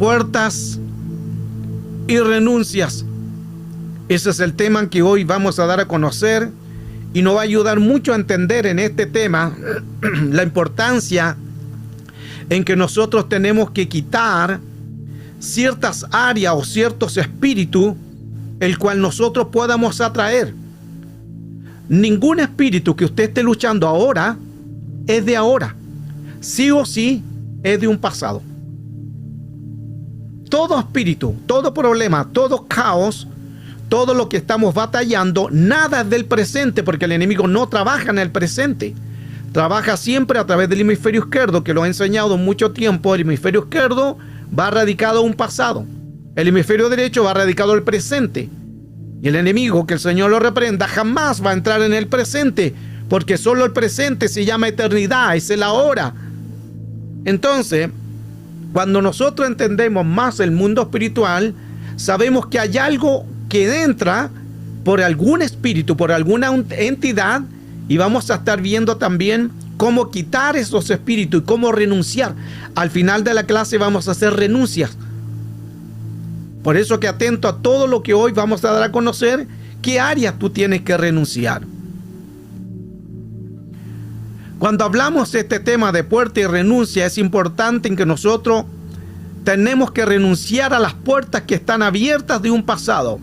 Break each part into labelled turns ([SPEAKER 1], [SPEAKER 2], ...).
[SPEAKER 1] puertas y renuncias. Ese es el tema que hoy vamos a dar a conocer y nos va a ayudar mucho a entender en este tema la importancia en que nosotros tenemos que quitar ciertas áreas o ciertos espíritus el cual nosotros podamos atraer. Ningún espíritu que usted esté luchando ahora es de ahora. Sí o sí es de un pasado. Todo espíritu, todo problema, todo caos, todo lo que estamos batallando, nada es del presente, porque el enemigo no trabaja en el presente. Trabaja siempre a través del hemisferio izquierdo, que lo he enseñado mucho tiempo. El hemisferio izquierdo va radicado a un pasado. El hemisferio derecho va radicado al presente. Y el enemigo, que el Señor lo reprenda, jamás va a entrar en el presente, porque solo el presente se llama eternidad, es el ahora. Entonces, cuando nosotros entendemos más el mundo espiritual, sabemos que hay algo que entra por algún espíritu, por alguna entidad, y vamos a estar viendo también cómo quitar esos espíritus y cómo renunciar. Al final de la clase vamos a hacer renuncias. Por eso que atento a todo lo que hoy vamos a dar a conocer, qué áreas tú tienes que renunciar. Cuando hablamos de este tema de puerta y renuncia, es importante en que nosotros tenemos que renunciar a las puertas que están abiertas de un pasado.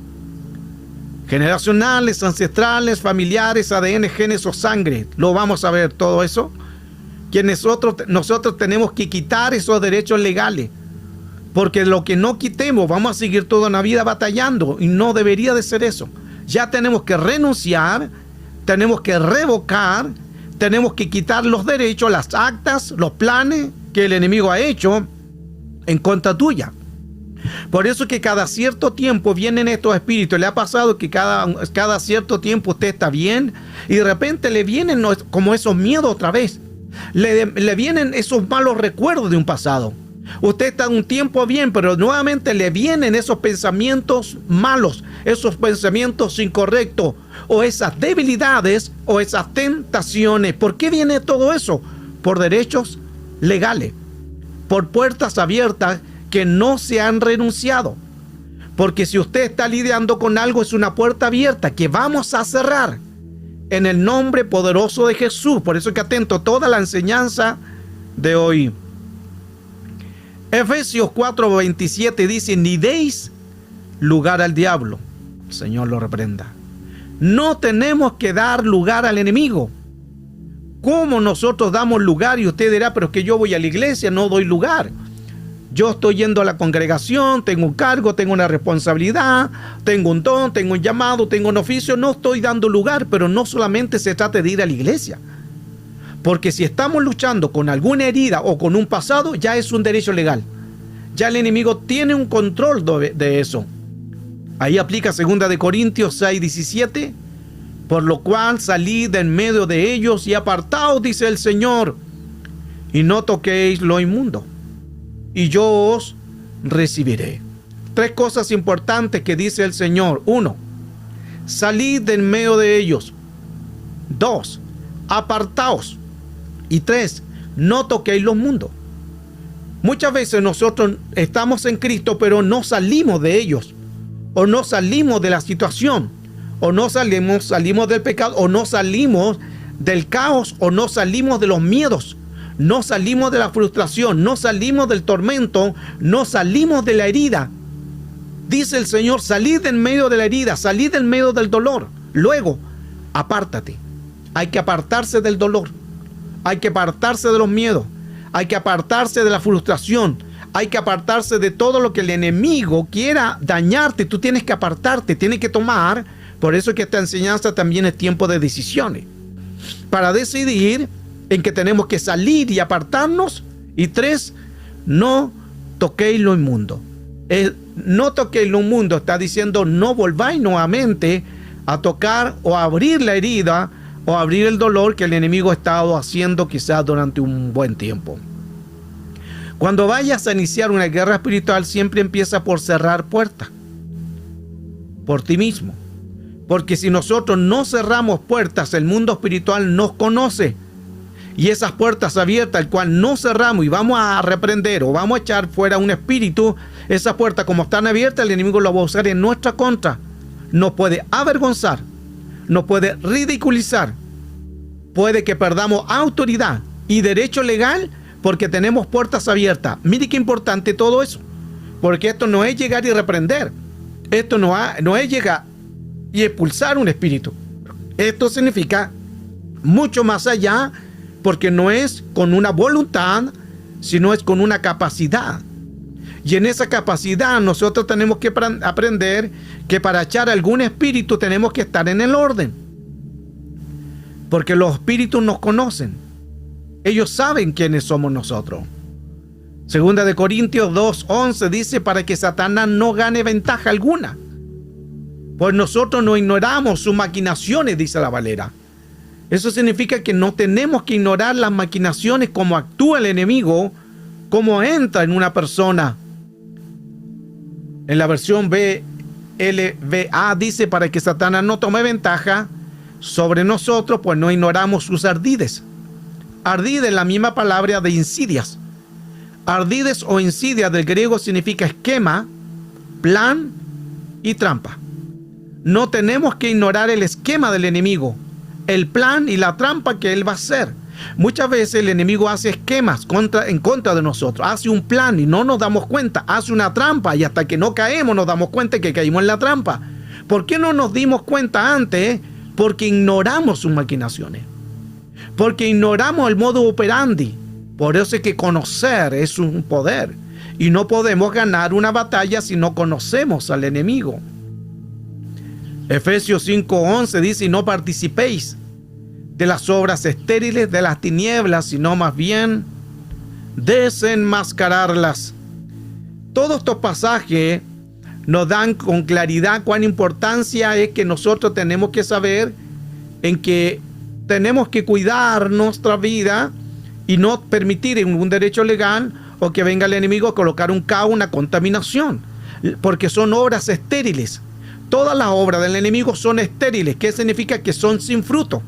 [SPEAKER 1] Generacionales, ancestrales, familiares, ADN, genes o sangre. Lo vamos a ver todo eso. Que nosotros tenemos que quitar esos derechos legales. Porque lo que no quitemos, vamos a seguir toda una vida batallando. Y no debería de ser eso. Ya tenemos que renunciar, tenemos que revocar, tenemos que quitar los derechos, las actas, los planes que el enemigo ha hecho en contra tuya. Por eso que cada cierto tiempo vienen estos espíritus. Le ha pasado que cada cierto tiempo usted está bien y de repente le vienen como esos miedos otra vez. Le vienen esos malos recuerdos de un pasado. Usted está un tiempo bien, pero nuevamente le vienen esos pensamientos malos, esos pensamientos incorrectos, o esas debilidades, o esas tentaciones. ¿Por qué viene todo eso? Por derechos legales, por puertas abiertas que no se han renunciado. Porque si usted está lidiando con algo, es una puerta abierta que vamos a cerrar en el nombre poderoso de Jesús. Por eso que atento a toda la enseñanza de hoy. Efesios 4:27 dice: ni deis lugar al diablo. El Señor lo reprenda. No tenemos que dar lugar al enemigo. ¿Cómo nosotros damos lugar? Y usted dirá, pero es que yo voy a la iglesia, no doy lugar. Yo estoy yendo a la congregación, tengo un cargo, tengo una responsabilidad, tengo un don, tengo un llamado, tengo un oficio. No estoy dando lugar, pero no solamente se trata de ir a la iglesia. Porque si estamos luchando con alguna herida o con un pasado, ya es un derecho legal. Ya el enemigo tiene un control de eso. Ahí aplica 2 Corintios 6:17. Por lo cual salid de en medio de ellos y apartaos, dice el Señor, y no toquéis lo inmundo, y yo os recibiré. 3 cosas importantes que dice el Señor. 1, salid de en medio de ellos. 2, apartaos. Y 3, no toquéis lo inmundo. Muchas veces nosotros estamos en Cristo, pero no salimos de ellos, o no salimos de la situación, o no salimos del pecado, o no salimos del caos, o no salimos de los miedos, no salimos de la frustración, no salimos del tormento, no salimos de la herida. Dice el Señor: salid en medio de la herida, salid en medio del dolor. Luego, apártate. Hay que apartarse del dolor, hay que apartarse de los miedos, hay que apartarse de la frustración, hay que apartarse de todo lo que el enemigo quiera dañarte. Tú tienes que apartarte, tienes que tomar. Por eso que esta enseñanza también es tiempo de decisiones, para decidir en que tenemos que salir y apartarnos. Y 3, no toquéis lo inmundo. No toquéis lo inmundo está diciendo: no volváis nuevamente a tocar o a abrir la herida o a abrir el dolor que el enemigo ha estado haciendo quizás durante un buen tiempo. Cuando vayas a iniciar una guerra espiritual, siempre empieza por cerrar puertas, por ti mismo. Porque si nosotros no cerramos puertas, el mundo espiritual nos conoce. y esas puertas abiertas, al cual no cerramos y vamos a reprender o vamos a echar fuera un espíritu, esas puertas como están abiertas, el enemigo lo va a usar en nuestra contra. Nos puede avergonzar, nos puede ridiculizar, puede que perdamos autoridad y derecho legal porque tenemos puertas abiertas. Mire qué importante todo eso, porque esto no es llegar y reprender, esto no es llegar y expulsar un espíritu. Esto significa mucho más allá, porque no es con una voluntad, sino es con una capacidad. Y en esa capacidad nosotros tenemos que aprender que para echar algún espíritu tenemos que estar en el orden. Porque los espíritus nos conocen. Ellos saben quiénes somos nosotros. Segunda de Corintios 2:11 dice, para que Satanás no gane ventaja alguna. Pues nosotros no ignoramos sus maquinaciones, dice la Valera. Eso significa que no tenemos que ignorar las maquinaciones, cómo actúa el enemigo, cómo entra en una persona. En la versión BLVA dice, para que Satanás no tome ventaja sobre nosotros, pues no ignoramos sus ardides. Ardid es la misma palabra de insidias. Ardides o insidias del griego significa esquema, plan y trampa. No tenemos que ignorar el esquema del enemigo, el plan y la trampa que él va a hacer. Muchas veces el enemigo hace esquemas en contra de nosotros, hace un plan y no nos damos cuenta, hace una trampa y hasta que no caemos nos damos cuenta que caímos en la trampa. ¿Por qué no nos dimos cuenta antes? Porque ignoramos sus maquinaciones, porque ignoramos el modo operandi. Por eso es que conocer es un poder y no podemos ganar una batalla si no conocemos al enemigo. Efesios 5:11 dice, y no participéis de las obras estériles de las tinieblas, sino más bien desenmascararlas. Todos estos pasajes nos dan con claridad cuán importancia es que nosotros tenemos que saber en que tenemos que cuidar nuestra vida y no permitir en un derecho legal o que venga el enemigo a colocar un caos, una contaminación, porque son obras estériles. Todas las obras del enemigo son estériles. ¿Qué significa? Que son sin fruto.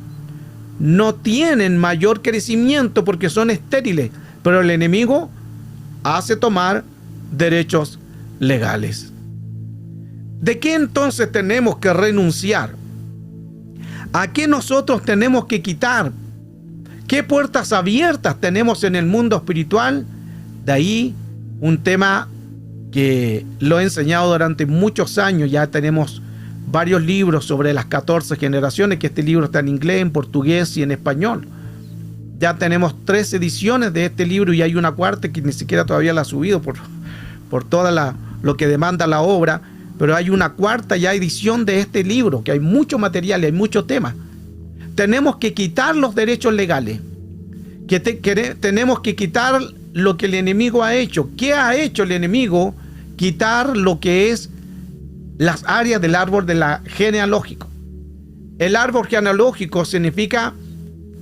[SPEAKER 1] No tienen mayor crecimiento porque son estériles. Pero el enemigo hace tomar derechos legales. ¿De qué entonces tenemos que renunciar? ¿A qué nosotros tenemos que quitar? ¿Qué puertas abiertas tenemos en el mundo espiritual? De ahí un tema que lo he enseñado durante muchos años. Ya tenemos varios libros sobre las 14 generaciones, que este libro está en inglés, en portugués y en español. Ya tenemos 3 ediciones de este libro y hay una cuarta que ni siquiera todavía la ha subido por toda lo que demanda la obra, pero hay una cuarta ya edición de este libro, que hay mucho material y hay muchos temas. Tenemos que quitar los derechos legales, tenemos que quitar lo que el enemigo ha hecho. ¿Qué ha hecho el enemigo? Quitar lo que es las áreas del árbol genealógico. El árbol genealógico significa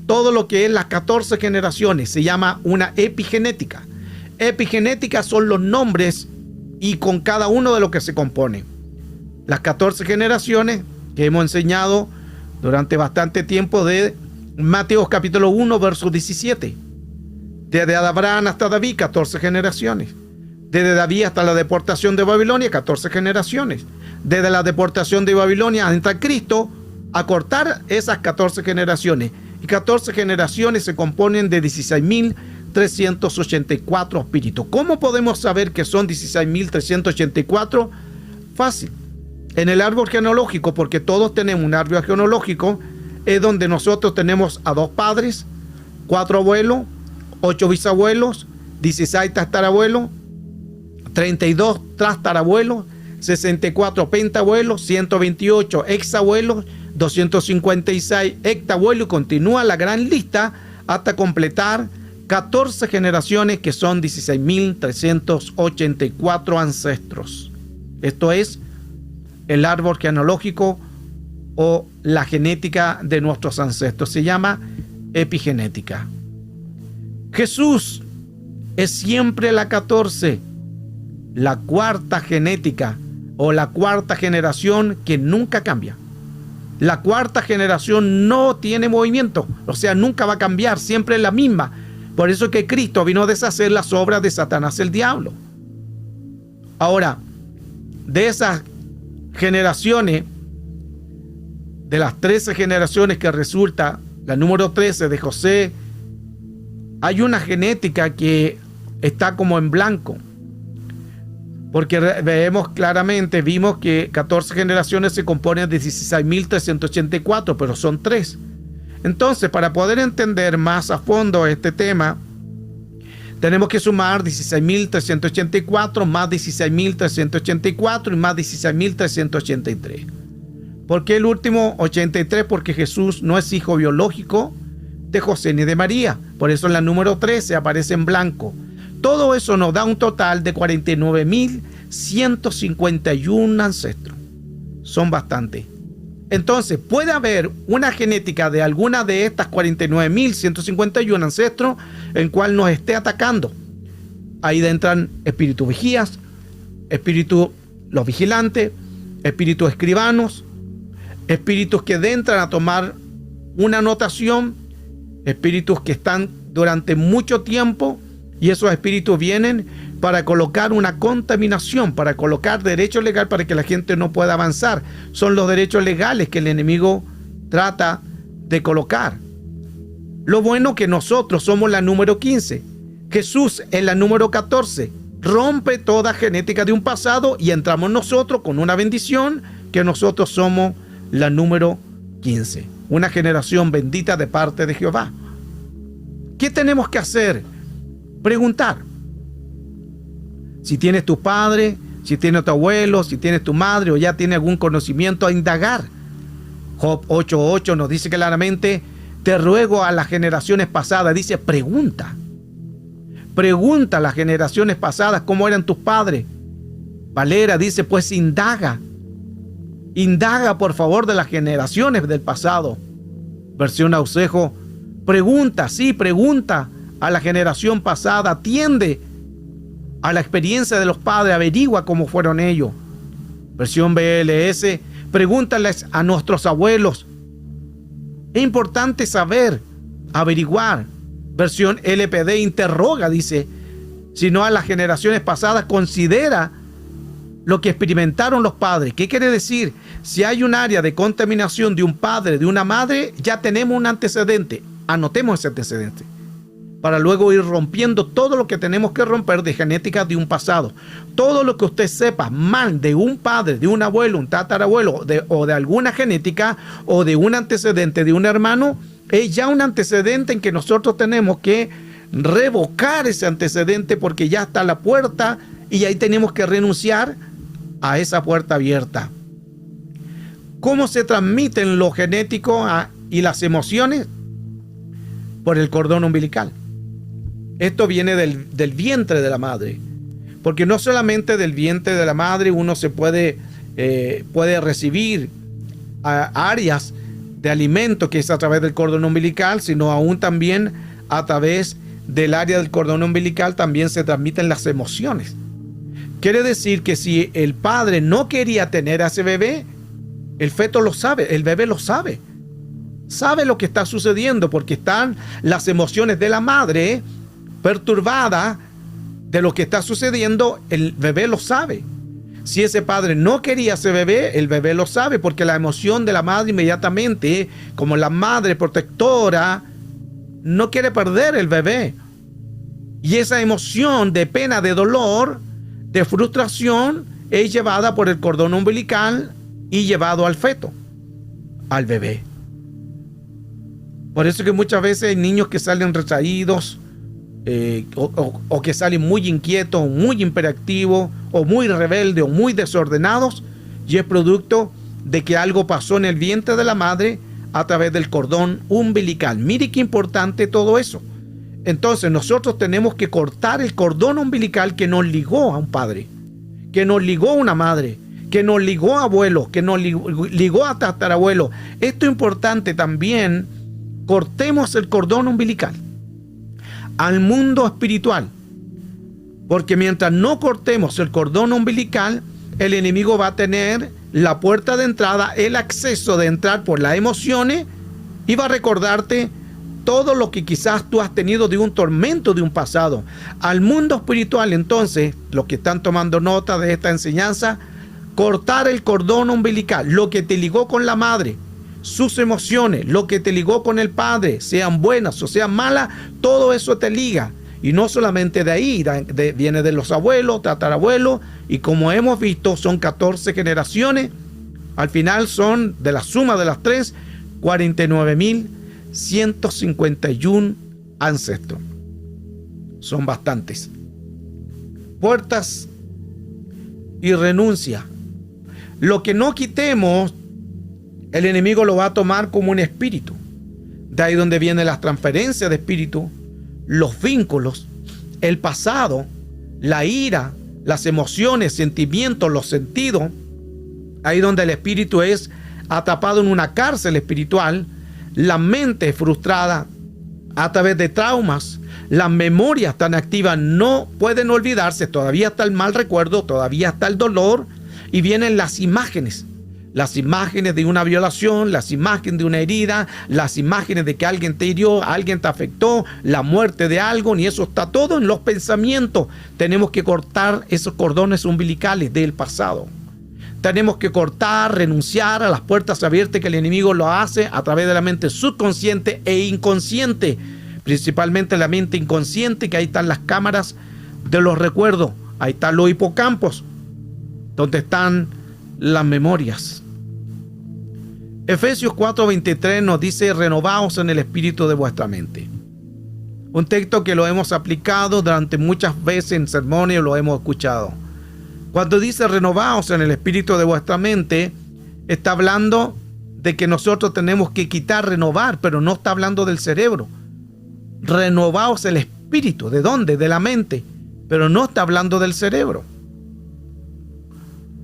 [SPEAKER 1] todo lo que es las 14 generaciones. Se llama una epigenética. Epigenética son los nombres y con cada uno de lo que se compone. Las 14 generaciones que hemos enseñado durante bastante tiempo de Mateo capítulo 1, verso 17. Desde Abraham hasta David, 14 generaciones. Desde David hasta la deportación de Babilonia, 14 generaciones. Desde la deportación de Babilonia hasta Cristo, acortar esas 14 generaciones. Y 14 generaciones se componen de 16.384 espíritus. ¿Cómo podemos saber que son 16.384? Fácil. En el árbol genealógico, porque todos tenemos un árbol genealógico, es donde nosotros tenemos a 2 padres, 4 abuelos, 8 bisabuelos, 16 tatarabuelos, 32 tatarabuelos, 64 pentabuelos, 128 exabuelos, 256 hectabuelos, y continúa la gran lista hasta completar 14 generaciones, que son 16.384 ancestros. Esto es el árbol genealógico o la genética de nuestros ancestros. Se llama epigenética. Jesús es siempre la 14, la cuarta genética o la cuarta generación que nunca cambia. La cuarta generación no tiene movimiento, o sea, nunca va a cambiar, siempre es la misma. Por eso es que Cristo vino a deshacer las obras de Satanás el diablo. Ahora, de esas generaciones, de las 13 generaciones que resulta la número 13 de José, hay una genética que está como en blanco. Porque vimos que 14 generaciones se componen de 16.384, pero son 3. Entonces, para poder entender más a fondo este tema, tenemos que sumar 16.384 más 16.384 y más 16.383. ¿Por qué el último 83? Porque Jesús no es hijo biológico de José ni de María. Por eso en la número 13 aparece en blanco. Todo eso nos da un total de 49.151 ancestros. Son bastantes. Entonces, puede haber una genética de alguna de estas 49.151 ancestros en cual nos esté atacando. Ahí entran espíritus vigías, espíritus los vigilantes, espíritus escribanos, espíritus que entran a tomar una anotación, espíritus que están durante mucho tiempo. Y esos espíritus vienen para colocar una contaminación, para colocar derecho legal para que la gente no pueda avanzar. Son los derechos legales que el enemigo trata de colocar. Lo bueno que nosotros somos la número 15. Jesús es la número 14. Rompe toda genética de un pasado y entramos nosotros con una bendición que nosotros somos la número 15. Una generación bendita de parte de Jehová. ¿Qué tenemos que hacer? Preguntar. Si tienes tu padre, si tienes tu abuelo, si tienes tu madre o ya tienes algún conocimiento, a indagar. Job 8:8 nos dice claramente: te ruego a las generaciones pasadas. Dice, pregunta. Pregunta a las generaciones pasadas cómo eran tus padres. Valera dice, pues indaga. Indaga, por favor, de las generaciones del pasado. Versión Ausejo, pregunta, sí, pregunta a la generación pasada, atiende a la experiencia de los padres, averigua cómo fueron ellos. Versión BLS, pregúntales a nuestros abuelos. Es importante saber, averiguar. Versión LPD, interroga, dice, sino a las generaciones pasadas, considera lo que experimentaron los padres. ¿Qué quiere decir? Si hay un área de contaminación de un padre, de una madre, ya tenemos un antecedente. Anotemos ese antecedente, para luego ir rompiendo todo lo que tenemos que romper de genética de un pasado. Todo lo que usted sepa mal de un padre, de un abuelo, un tatarabuelo, o de alguna genética, o de un antecedente de un hermano, es ya un antecedente en que nosotros tenemos que revocar ese antecedente porque ya está a la puerta y ahí tenemos que renunciar a esa puerta abierta. ¿Cómo se transmiten lo genético y las emociones? Por el cordón umbilical. Esto viene del vientre de la madre, porque no solamente del vientre de la madre uno se puede recibir áreas de alimento que es a través del cordón umbilical, sino aún también a través del área del cordón umbilical también se transmiten las emociones. Quiere decir que si el padre no quería tener a ese bebé, el feto lo sabe, el bebé lo sabe. Sabe lo que está sucediendo porque están las emociones de la madre perturbadas de lo que está sucediendo, el bebé lo sabe. Si ese padre no quería ese bebé, el bebé lo sabe porque la emoción de la madre inmediatamente, como la madre protectora, no quiere perder el bebé. Y esa emoción de pena, de dolor, de frustración, es llevada por el cordón umbilical y llevado al feto, al bebé. Por eso que muchas veces hay niños que salen retraídos, o que salen muy inquietos, muy hiperactivos, o muy rebeldes, o muy desordenados, y es producto de que algo pasó en el vientre de la madre a través del cordón umbilical. Mire qué importante todo eso. Entonces nosotros tenemos que cortar el cordón umbilical que nos ligó a un padre, que nos ligó a una madre, que nos ligó a abuelos, que nos ligó a tatarabuelos. Esto es importante también. Cortemos el cordón umbilical al mundo espiritual, porque mientras no cortemos el cordón umbilical, el enemigo va a tener la puerta de entrada, el acceso de entrar por las emociones, y va a recordarte todo lo que quizás tú has tenido de un tormento de un pasado. Al mundo espiritual, entonces, los que están tomando nota de esta enseñanza, cortar el cordón umbilical, lo que te ligó con la madre, sus emociones, lo que te ligó con el padre, sean buenas o sean malas, todo eso te liga. Y no solamente de ahí, viene de los abuelos, tatarabuelos, y como hemos visto, son 14 generaciones. Al final son, de la suma de las tres, 49.151 ancestros. Son bastantes. Puertas y renuncia. Lo que no quitemos, el enemigo lo va a tomar como un espíritu. De ahí donde vienen las transferencias de espíritu, los vínculos, el pasado, la ira, las emociones, sentimientos, los sentidos. Ahí donde el espíritu es atrapado en una cárcel espiritual, la mente frustrada a través de traumas, las memorias tan activas no pueden olvidarse, todavía está el mal recuerdo, todavía está el dolor, y vienen las imágenes de una violación, las imágenes de una herida, las imágenes de que alguien te hirió, alguien te afectó, la muerte de algo, y eso está todo en los pensamientos. Tenemos que cortar esos cordones umbilicales del pasado. Tenemos que cortar, renunciar a las puertas abiertas que el enemigo lo hace a través de la mente subconsciente e inconsciente, principalmente la mente inconsciente, que ahí están las cámaras de los recuerdos, ahí están los hipocampos, donde están las memorias. Efesios 4:23 nos dice: renovaos en el espíritu de vuestra mente. Un texto que lo hemos aplicado durante muchas veces en sermones, lo hemos escuchado. Cuando dice renovaos en el espíritu de vuestra mente, está hablando de que nosotros tenemos que quitar, renovar, pero no está hablando del cerebro. Renovaos el espíritu. ¿De dónde? De la mente. Pero no está hablando del cerebro.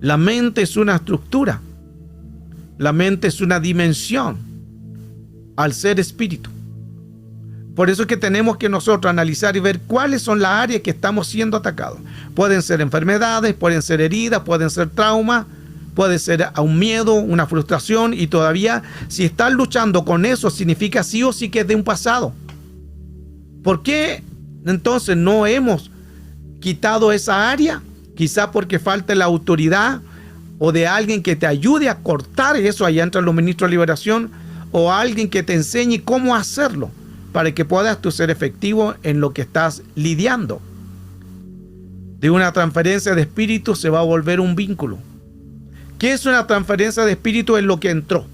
[SPEAKER 1] La mente es una estructura. La mente es una dimensión al ser espíritu. Por eso es que tenemos que nosotros analizar y ver cuáles son las áreas que estamos siendo atacados. Pueden ser enfermedades, pueden ser heridas, pueden ser traumas, puede ser un miedo, una frustración, y todavía si estás luchando con eso significa sí o sí que es de un pasado. ¿Por qué entonces no hemos quitado esa área? Quizá porque falta la autoridad o de alguien que te ayude a cortar eso. Allá entran los ministros de liberación, o alguien que te enseñe cómo hacerlo para que puedas tú ser efectivo en lo que estás lidiando. De una transferencia de espíritu se va a volver un vínculo. ¿Qué es una transferencia de espíritu? Es lo que entró.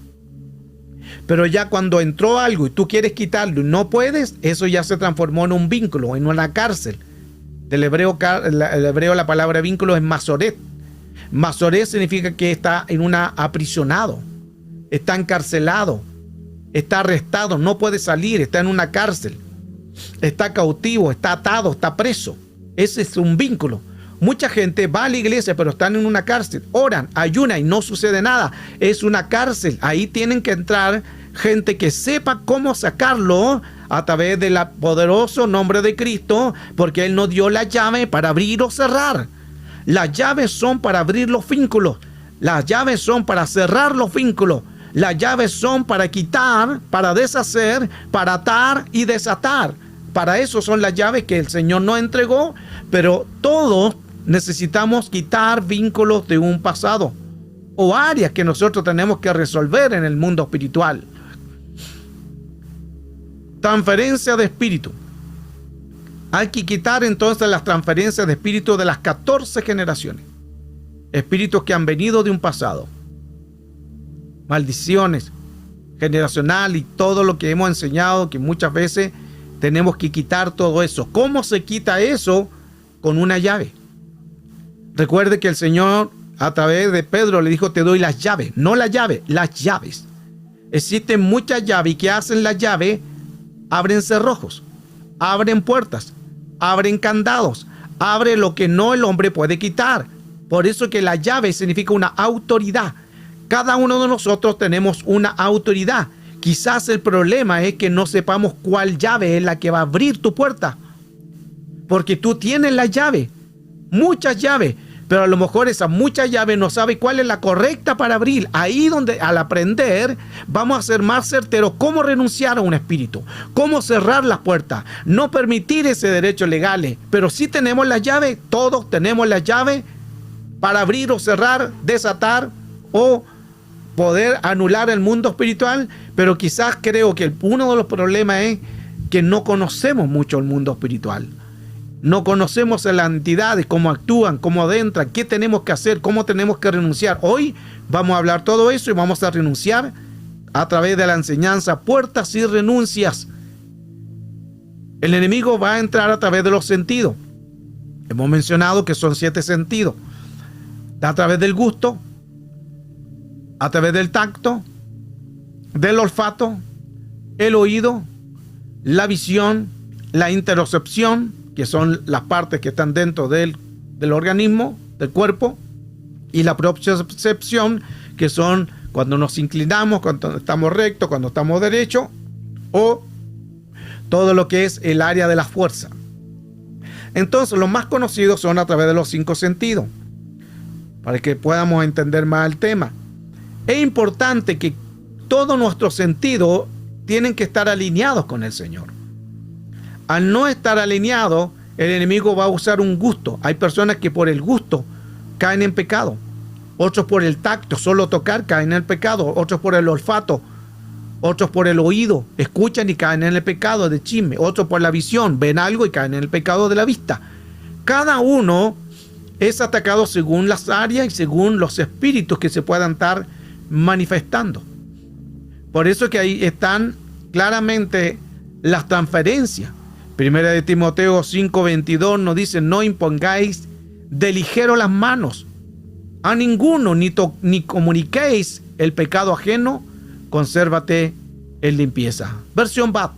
[SPEAKER 1] Pero ya cuando entró algo y tú quieres quitarlo y no puedes, eso ya se transformó en un vínculo, en una cárcel. Del hebreo, la palabra vínculo es masoret. Masoret significa que está en una aprisionado, está encarcelado, está arrestado, no puede salir, está en una cárcel, está cautivo, está atado, está preso. Ese es un vínculo. Mucha gente va a la iglesia, pero están en una cárcel, oran, ayunan y no sucede nada. Es una cárcel. Ahí tienen que entrar gente que sepa cómo sacarlo a través del poderoso nombre de Cristo, porque Él nos dio la llave para abrir o cerrar. Las llaves son para abrir los vínculos. Las llaves son para cerrar los vínculos. Las llaves son para quitar, para deshacer, para atar y desatar. Para eso son las llaves que el Señor nos entregó, pero todos necesitamos quitar vínculos de un pasado o áreas que nosotros tenemos que resolver en el mundo espiritual. Transferencia de espíritu. Hay que quitar entonces las transferencias de espíritu de las 14 generaciones. Espíritus que han venido de un pasado. Maldiciones generacional y todo lo que hemos enseñado, que muchas veces tenemos que quitar todo eso. ¿Cómo se quita eso? Con una llave. Recuerde que el Señor a través de Pedro le dijo: te doy las llaves. No la llave, las llaves. Existen muchas llaves y ¿qué hacen las llaves? Abren cerrojos, abren puertas, abren candados, abre lo que no el hombre puede quitar. Por eso que la llave significa una autoridad. Cada uno de nosotros tenemos una autoridad. Quizás el problema es que no sepamos cuál llave es la que va a abrir tu puerta. Porque tú tienes la llave, muchas llaves, pero a lo mejor esa mucha llave no sabe cuál es la correcta para abrir. Ahí donde al aprender vamos a ser más certeros cómo renunciar a un espíritu, cómo cerrar las puertas, no permitir ese derecho legal. Pero sí tenemos la llave, todos tenemos la llave para abrir o cerrar, desatar o poder anular el mundo espiritual. Pero quizás creo que uno de los problemas es que no conocemos mucho el mundo espiritual. No conocemos a las entidades, cómo actúan, cómo adentran, qué tenemos que hacer, cómo tenemos que renunciar. Hoy vamos a hablar todo eso y vamos a renunciar a través de la enseñanza, puertas y renuncias. El enemigo va a entrar a través de los sentidos. Hemos mencionado que son 7 sentidos. A través del gusto, a través del tacto, del olfato, el oído, la visión, la interocepción, que son las partes que están dentro del organismo, del cuerpo, y la propiocepción, que son cuando nos inclinamos, cuando estamos rectos, cuando estamos derechos, o todo lo que es el área de la fuerza. Entonces, los más conocidos son a través de los 5 sentidos, para que podamos entender más el tema. Es importante que todos nuestros sentidos tienen que estar alineados con el Señor. Al no estar alineado, el enemigo va a usar un gusto. Hay personas que por el gusto caen en pecado. Otros por el tacto, solo tocar, caen en el pecado. Otros por el olfato. Otros por el oído, escuchan y caen en el pecado de chisme. Otros por la visión, ven algo y caen en el pecado de la vista. Cada uno es atacado según las áreas y según los espíritus que se puedan estar manifestando. Por eso que ahí están claramente las transferencias. Primera de Timoteo 5:22 nos dice: no impongáis de ligero las manos a ninguno, ni comuniquéis el pecado ajeno, consérvate en limpieza. Versión BAT: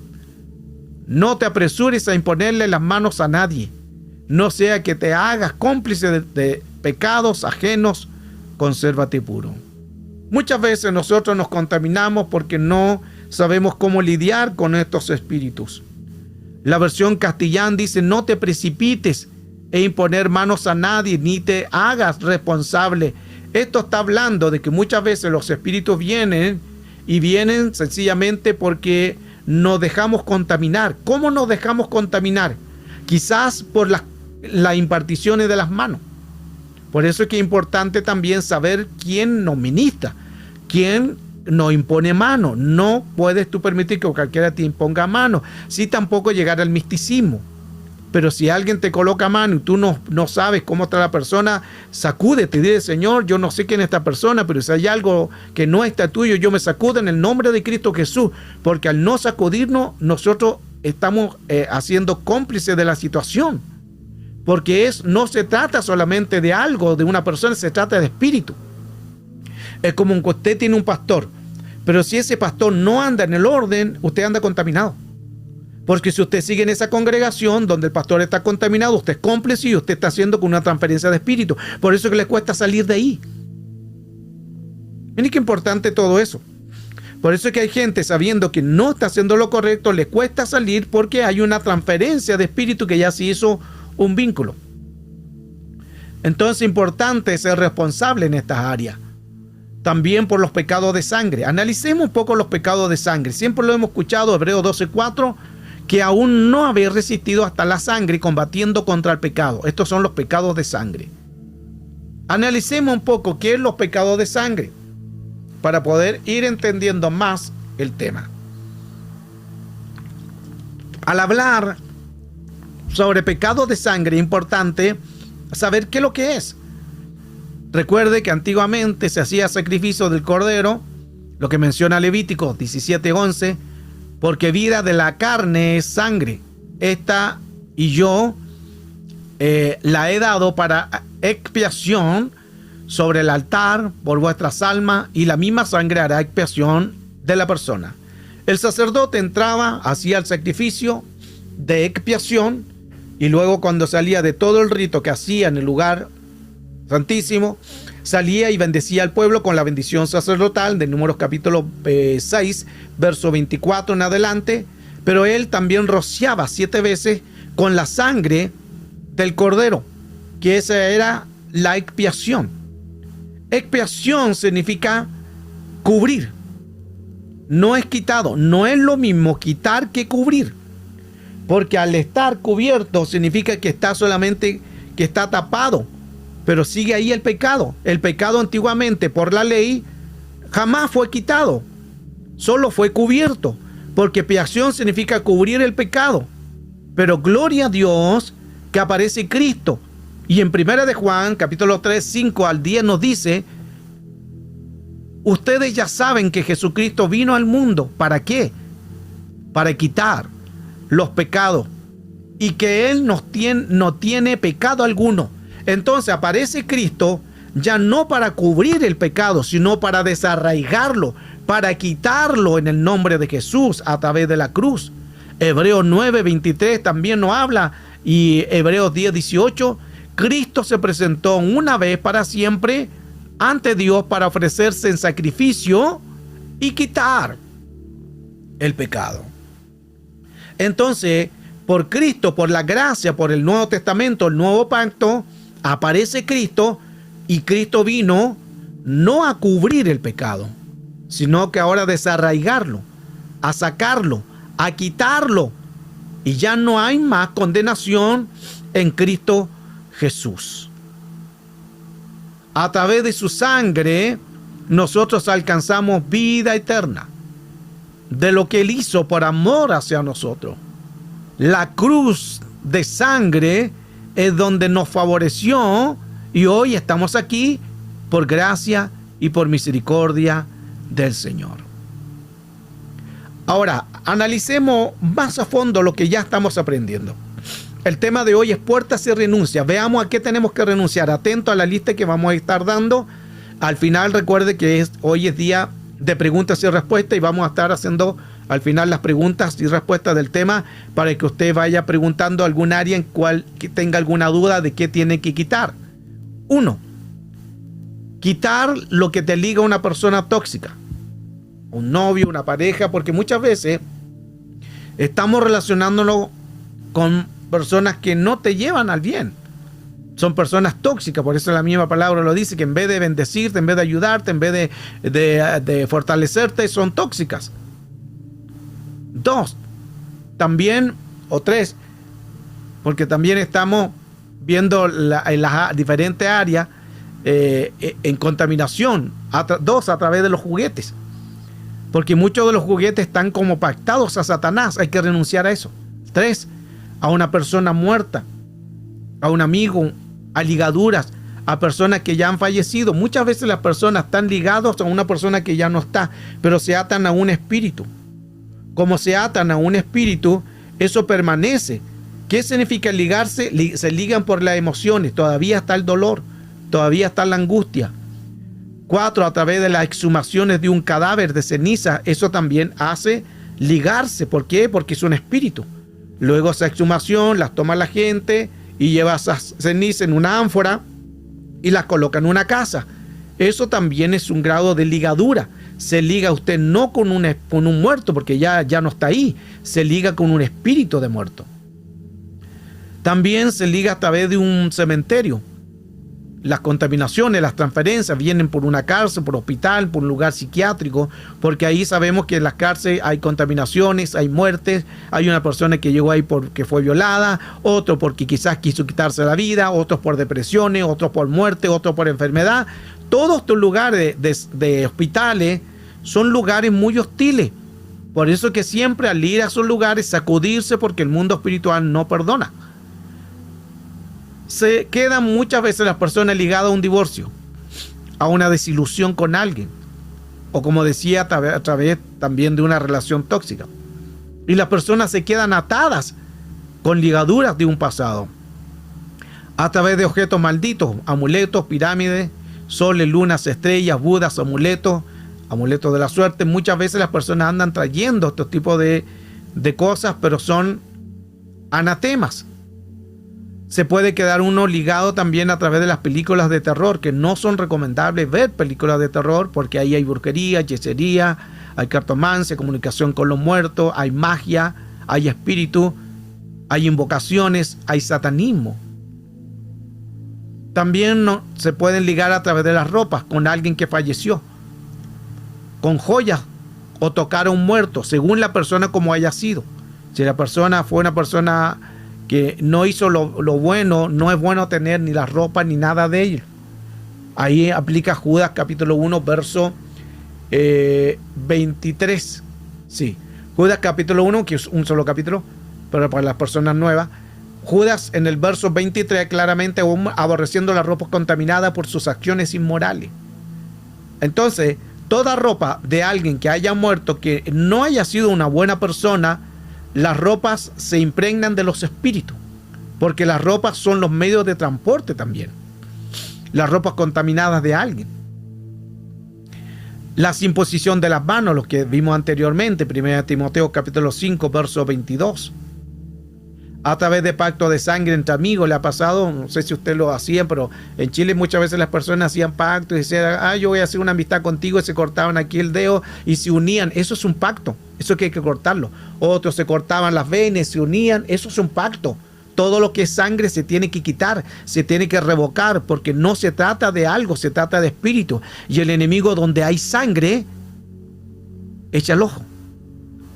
[SPEAKER 1] no te apresures a imponerle las manos a nadie, no sea que te hagas cómplice de pecados ajenos, consérvate puro. Muchas veces nosotros nos contaminamos porque no sabemos cómo lidiar con estos espíritus. La versión Castellán dice: no te precipites e imponer manos a nadie, ni te hagas responsable. Esto está hablando de que muchas veces los espíritus vienen sencillamente porque nos dejamos contaminar. ¿Cómo nos dejamos contaminar? Quizás por las imparticiones de las manos. Por eso es que es importante también saber quién nos ministra, quién nos impone mano. No puedes tú permitir que cualquiera te imponga mano. Sí, tampoco llegar al misticismo. Pero si alguien te coloca mano y tú no sabes cómo está la persona, sacúdete y dile: Señor, yo no sé quién es esta persona, pero si hay algo que no está tuyo, yo me sacudo en el nombre de Cristo Jesús. Porque al no sacudirnos, nosotros estamos haciendo cómplices de la situación. Porque no se trata solamente de algo, de una persona, se trata de espíritu. Es como que usted tiene un pastor, pero si ese pastor no anda en el orden, usted anda contaminado. Porque si usted sigue en esa congregación donde el pastor está contaminado, usted es cómplice y usted está haciendo con una transferencia de espíritu. Por eso es que le cuesta salir de ahí. Miren qué importante todo eso. Por eso es que hay gente, sabiendo que no está haciendo lo correcto, le cuesta salir porque hay una transferencia de espíritu que ya se hizo un vínculo. Entonces es importante ser responsable en estas áreas. También por los pecados de sangre. Analicemos un poco los pecados de sangre. Siempre lo hemos escuchado, Hebreos 12:4, que aún no habéis resistido hasta la sangre combatiendo contra el pecado. Estos son los pecados de sangre. Analicemos un poco qué es los pecados de sangre para poder ir entendiendo más el tema. Al hablar sobre pecados de sangre es importante saber qué es lo que es. Recuerde que antiguamente se hacía sacrificio del cordero, lo que menciona Levítico 17:11, porque vida de la carne es sangre. Esta y yo la he dado para expiación sobre el altar por vuestras almas, y la misma sangre hará expiación de la persona. El sacerdote entraba, hacía el sacrificio de expiación, y luego cuando salía de todo el rito que hacía en el lugar santísimo, salía y bendecía al pueblo con la bendición sacerdotal de Números capítulo 6, verso 24 en adelante. Pero él también rociaba 7 veces con la sangre del cordero, que esa era la expiación. Expiación significa cubrir. No es quitado. No es lo mismo quitar que cubrir. Porque al estar cubierto significa que está solamente, que está tapado. Pero sigue ahí el pecado. El pecado antiguamente por la ley jamás fue quitado. Solo fue cubierto. Porque expiación significa cubrir el pecado. Pero gloria a Dios que aparece Cristo. Y en 1 de Juan, capítulo 3, 5 al 10 nos dice: ustedes ya saben que Jesucristo vino al mundo. ¿Para qué? Para quitar los pecados. Y que Él no tiene pecado alguno. Entonces aparece Cristo ya no para cubrir el pecado, sino para desarraigarlo, para quitarlo en el nombre de Jesús a través de la cruz. Hebreos 9:23 también nos habla, y Hebreos 10:18, Cristo se presentó una vez para siempre ante Dios para ofrecerse en sacrificio y quitar el pecado. Entonces, por Cristo, por la gracia, por el Nuevo Testamento, el Nuevo Pacto, aparece Cristo, y Cristo vino no a cubrir el pecado, sino que ahora a desarraigarlo, a sacarlo, a quitarlo, y ya no hay más condenación en Cristo Jesús. A través de su sangre nosotros alcanzamos vida eterna, de lo que Él hizo por amor hacia nosotros. La cruz de sangre es donde nos favoreció, y hoy estamos aquí por gracia y por misericordia del Señor. Ahora, analicemos más a fondo lo que ya estamos aprendiendo. El tema de hoy es puertas y renuncias. Veamos a qué tenemos que renunciar. Atento a la lista que vamos a estar dando. Al final, recuerde que hoy es día de preguntas y respuestas, y vamos a estar haciendo al final las preguntas y respuestas del tema para que usted vaya preguntando algún área en cual que tenga alguna duda de qué tiene que quitar. 1. Quitar lo que te liga a una persona tóxica. Un novio, una pareja, porque muchas veces estamos relacionándonos con personas que no te llevan al bien. Son personas tóxicas, por eso la misma palabra lo dice, que en vez de bendecirte, en vez de ayudarte, en vez de fortalecerte, son tóxicas. 2, también, o 3, porque también estamos viendo en las diferentes áreas en contaminación. 2, a través de los juguetes. Porque muchos de los juguetes están como pactados a Satanás. Hay que renunciar a eso. 3, a una persona muerta, a un amigo, a ligaduras, a personas que ya han fallecido. Muchas veces las personas están ligadas a una persona que ya no está, pero se atan a un espíritu. Como se atan a un espíritu, eso permanece. ¿Qué significa ligarse? Se ligan por las emociones. Todavía está el dolor, todavía está la angustia. 4, a través de las exhumaciones de un cadáver de ceniza. Eso también hace ligarse. ¿Por qué? Porque es un espíritu. Luego esa exhumación las toma la gente y lleva esas cenizas en una ánfora y las coloca en una casa. Eso también es un grado de ligadura. Se liga usted no con un muerto, porque ya no está ahí. Se liga con un espíritu de muerto. También se liga a través de un cementerio. Las contaminaciones, las transferencias vienen por una cárcel, por hospital, por un lugar psiquiátrico, porque ahí sabemos que en las cárceles hay contaminaciones, hay muertes, hay una persona que llegó ahí porque fue violada, otro porque quizás quiso quitarse la vida, otros por depresiones, otros por muerte, otros por enfermedad. Todos estos lugares de hospitales son lugares muy hostiles. Por eso que siempre al ir a esos lugares sacudirse, porque el mundo espiritual no perdona. Se quedan muchas veces las personas ligadas a un divorcio, a una desilusión con alguien, o como decía, a través también de una relación tóxica. Y las personas se quedan atadas con ligaduras de un pasado, a través de objetos malditos, amuletos, pirámides, soles, lunas, estrellas, budas, amuletos de la suerte. Muchas veces las personas andan trayendo estos tipos de cosas, pero son anatemas. Se puede quedar uno ligado también a través de las películas de terror, que no son recomendables ver películas de terror, porque ahí hay brujería, hechicería, hay cartomancia, comunicación con los muertos, hay magia, hay espíritu, hay invocaciones, hay satanismo. También se pueden ligar a través de las ropas con alguien que falleció, con joyas o tocar a un muerto, según la persona como haya sido. Si la persona fue una persona que no hizo lo bueno, no es bueno tener ni las ropas ni nada de ello. Ahí aplica Judas capítulo 1, verso 23. Sí, Judas capítulo 1, que es un solo capítulo, pero para las personas nuevas. Judas en el verso 23 claramente aborreciendo la ropa contaminada por sus acciones inmorales. Entonces, toda ropa de alguien que haya muerto, que no haya sido una buena persona, las ropas se impregnan de los espíritus, porque las ropas son los medios de transporte también. Las ropas contaminadas de alguien. La imposición de las manos, lo que vimos anteriormente, 1 Timoteo capítulo 5, verso 22. A través de pacto de sangre entre amigos, le ha pasado, no sé si usted lo hacía, pero en Chile muchas veces las personas hacían pactos y decían, yo voy a hacer una amistad contigo, y se cortaban aquí el dedo y se unían. Eso es un pacto, eso que hay que cortarlo. Otros se cortaban las venas, se unían, eso es un pacto. Todo lo que es sangre se tiene que quitar, se tiene que revocar, porque no se trata de algo, se trata de espíritu. Y el enemigo, donde hay sangre, echa el ojo.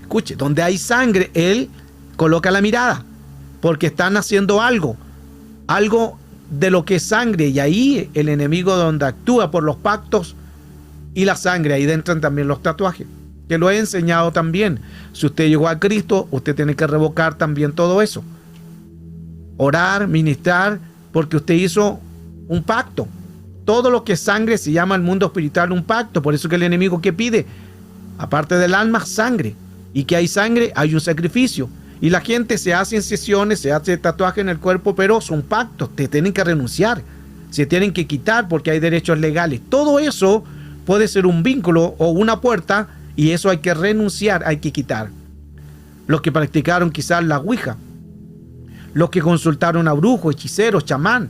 [SPEAKER 1] Escuche, donde hay sangre, él coloca la mirada, porque están haciendo algo de lo que es sangre. Y ahí el enemigo, donde actúa por los pactos y la sangre, ahí entran también los tatuajes, que lo he enseñado también. Si usted llegó a Cristo, usted tiene que revocar también todo eso. Orar, ministrar, porque usted hizo un pacto. Todo lo que es sangre se llama el mundo espiritual un pacto. Por eso que el enemigo, ¿qué pide? Aparte del alma, sangre. Y que hay sangre, hay un sacrificio. Y la gente se hace incisiones, se hace tatuaje en el cuerpo, pero son pactos, te tienen que renunciar, se tienen que quitar porque hay derechos legales. Todo eso puede ser un vínculo o una puerta, y eso hay que renunciar, hay que quitar. Los que practicaron quizás la ouija, los que consultaron a brujos, hechiceros, chamán.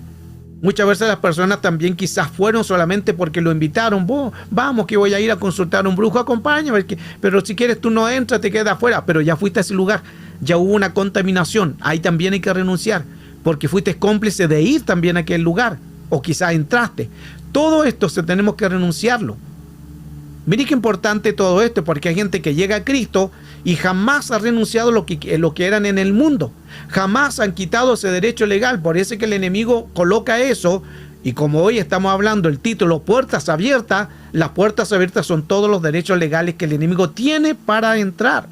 [SPEAKER 1] Muchas veces las personas también quizás fueron solamente porque lo invitaron. Vamos que voy a ir a consultar a un brujo, acompáñame, pero si quieres tú no entras, te quedas afuera. Pero ya fuiste a ese lugar, ya hubo una contaminación. Ahí también hay que renunciar, porque fuiste cómplice de ir también a aquel lugar, o quizás entraste. Todo esto tenemos que renunciarlo. Mire qué importante todo esto, porque hay gente que llega a Cristo y jamás ha renunciado lo que eran en el mundo. Jamás han quitado ese derecho legal. Por eso es que el enemigo coloca eso. Y como hoy estamos hablando el título Puertas Abiertas, las puertas abiertas son todos los derechos legales que el enemigo tiene para entrar.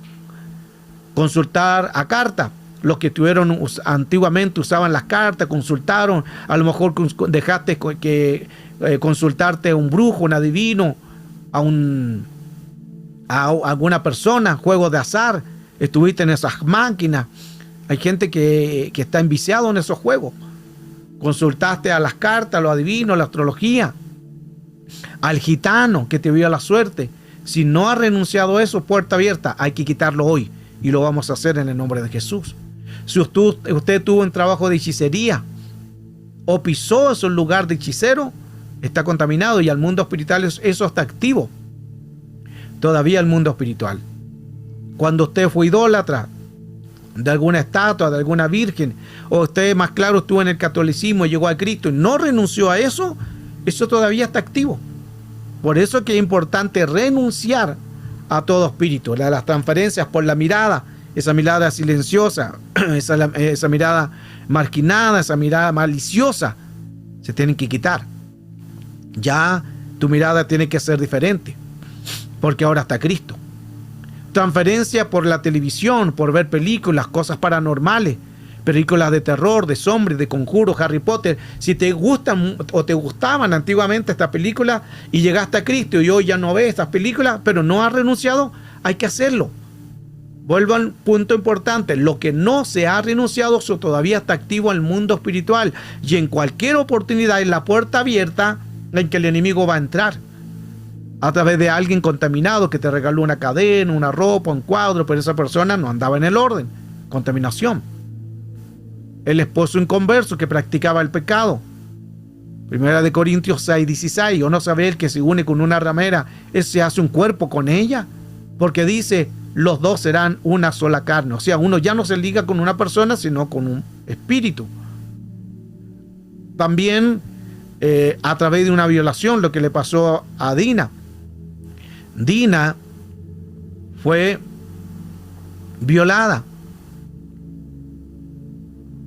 [SPEAKER 1] Consultar a carta. Los que tuvieron antiguamente usaban las cartas, consultaron. A lo mejor dejaste que consultarte a un brujo, un adivino, a alguna persona, juegos de azar, estuviste en esas máquinas. Hay gente que está enviciado en esos juegos. Consultaste a las cartas, a los adivinos, la astrología, al gitano que te vio la suerte. Si no ha renunciado a eso, puerta abierta, hay que quitarlo hoy, y lo vamos a hacer en el nombre de Jesús. Si usted tuvo un trabajo de hechicería o pisó ese lugar de hechicero, está contaminado, y al mundo espiritual eso está activo. Todavía el mundo espiritual. Cuando usted fue idólatra de alguna estatua, de alguna virgen, o usted, más claro, estuvo en el catolicismo y llegó a Cristo y no renunció a eso, eso todavía está activo. Por eso es que es importante renunciar a todo espíritu. Las transferencias por la mirada, esa mirada silenciosa, esa mirada marginada, esa mirada maliciosa, se tienen que quitar. Ya tu mirada tiene que ser diferente, porque ahora está Cristo. Transferencia por la televisión, por ver películas, cosas paranormales, películas de terror, de zombies, de conjuros, Harry Potter. Si te gustan o te gustaban antiguamente estas películas y llegaste a Cristo y hoy ya no ves estas películas, pero no has renunciado, hay que hacerlo. Vuelvo al punto importante: lo que no se ha renunciado, eso todavía está activo al mundo espiritual, y en cualquier oportunidad es la puerta abierta en que el enemigo va a entrar a través de alguien contaminado que te regaló una cadena, una ropa, un cuadro, pero esa persona no andaba en el orden. Contaminación. El esposo inconverso que practicaba el pecado. 1 Corintios 6:16. ¿O no sabe él que se une con una ramera, se hace un cuerpo con ella? Porque dice, los dos serán una sola carne. O sea, uno ya no se liga con una persona, sino con un espíritu. También a través de una violación, lo que le pasó a Dina. Dina fue violada.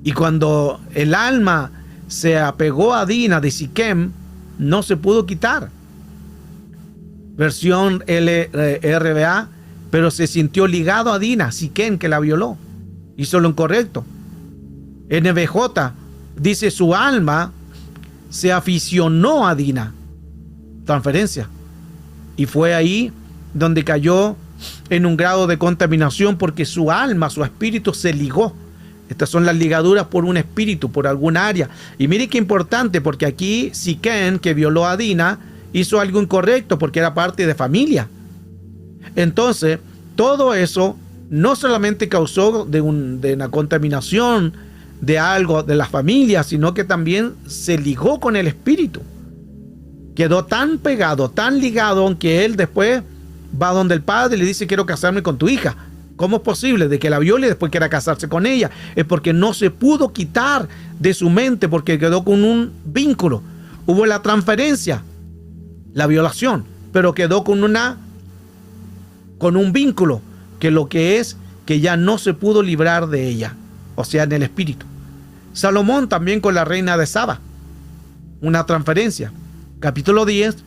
[SPEAKER 1] Y cuando el alma se apegó a Dina de Siquem, no se pudo quitar. Versión LRBA, pero se sintió ligado a Dina, Siquem, que la violó. Hizo lo incorrecto. NBJ dice su alma se aficionó a Dina. Transferencia. Y fue ahí donde cayó en un grado de contaminación porque su alma, su espíritu se ligó. Estas son las ligaduras por un espíritu, por algún área. Y mire qué importante, porque aquí Siquem, que violó a Dina, hizo algo incorrecto porque era parte de familia. Entonces, todo eso no solamente causó de una contaminación de algo de la familia, sino que también se ligó con el espíritu. Quedó tan pegado, tan ligado, aunque él después va donde el padre y le dice: quiero casarme con tu hija. ¿Cómo es posible de que la viole y después quiera casarse con ella? Es porque no se pudo quitar de su mente, porque quedó con un vínculo. Hubo la transferencia, la violación, pero quedó con un vínculo, que lo que es que ya no se pudo librar de ella, o sea, en el espíritu. Salomón también con la reina de Saba, una transferencia. Capítulo 10,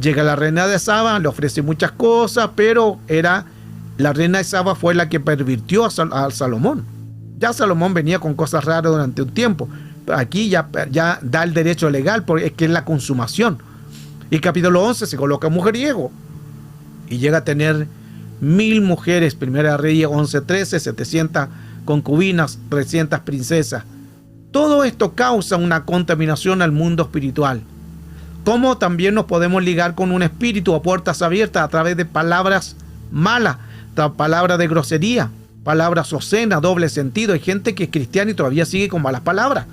[SPEAKER 1] llega la reina de Saba, le ofrece muchas cosas, pero la reina de Saba fue la que pervirtió a Salomón. Ya Salomón venía con cosas raras durante un tiempo. Aquí ya da el derecho legal, porque es que es la consumación. Y capítulo 11 se coloca mujeriego. Y llega a tener 1000 mujeres. Primera Reyes 11:13, 700 concubinas, 300 princesas. Todo esto causa una contaminación al mundo espiritual. Como también nos podemos ligar con un espíritu a puertas abiertas a través de palabras malas, palabras de grosería, palabras obscenas, doble sentido. Hay gente que es cristiana y todavía sigue con malas palabras,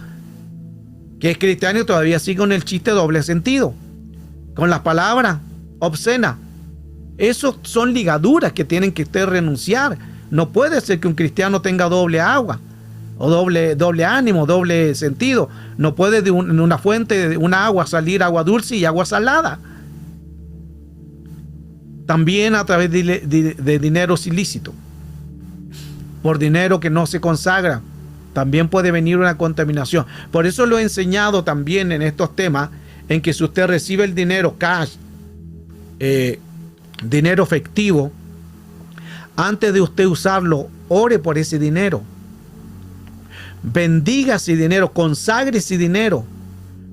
[SPEAKER 1] que es cristiano y todavía sigue con el chiste doble sentido, con las palabras obscenas. Esos son ligaduras que tienen que renunciar. No puede ser que un cristiano tenga doble agua, o doble ánimo, doble sentido. No puede de una fuente, de una agua, salir agua dulce y agua salada. También a través de dineros ilícitos, por dinero que no se consagra, también puede venir una contaminación. Por eso lo he enseñado también en estos temas, en que si usted recibe el dinero cash, dinero efectivo, antes de usted usarlo, ore por ese dinero. Bendiga ese dinero, consagre ese dinero,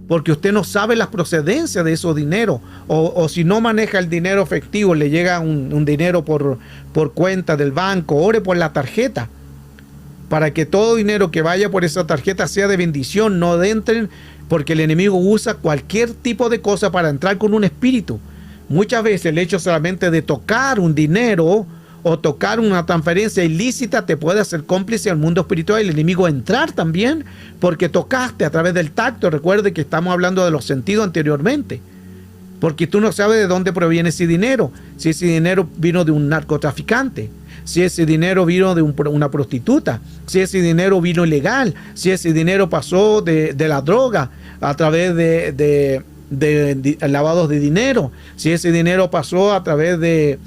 [SPEAKER 1] porque usted no sabe las procedencias de esos dineros. O si no maneja el dinero efectivo, le llega un dinero por cuenta del banco, ore por la tarjeta, para que todo dinero que vaya por esa tarjeta sea de bendición, no entren, porque el enemigo usa cualquier tipo de cosa para entrar con un espíritu. Muchas veces el hecho solamente de tocar un dinero o tocar una transferencia ilícita te puede hacer cómplice al mundo espiritual y el enemigo entrar también, porque tocaste a través del tacto. Recuerde que estamos hablando de los sentidos anteriormente, porque tú no sabes de dónde proviene ese dinero, si ese dinero vino de un narcotraficante, si ese dinero vino de una prostituta, si ese dinero vino ilegal, si ese dinero pasó de la droga a través de lavados de dinero, si ese dinero pasó a través de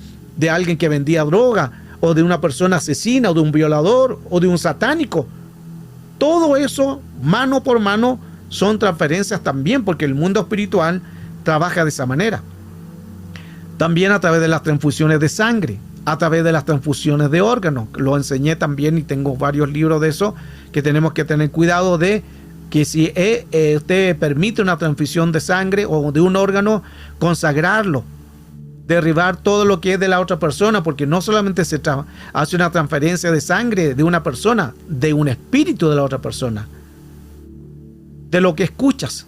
[SPEAKER 1] alguien que vendía droga, o de una persona asesina, o de un violador, o de un satánico. Todo eso, mano por mano, son transferencias también, porque el mundo espiritual trabaja de esa manera. También a través de las transfusiones de sangre, a través de las transfusiones de órganos. Lo enseñé también y tengo varios libros de eso, que tenemos que tener cuidado de que si usted permite una transfusión de sangre o de un órgano, consagrarlo, derribar todo lo que es de la otra persona, porque no solamente se hace una transferencia de sangre de una persona, de un espíritu de la otra persona, de lo que escuchas.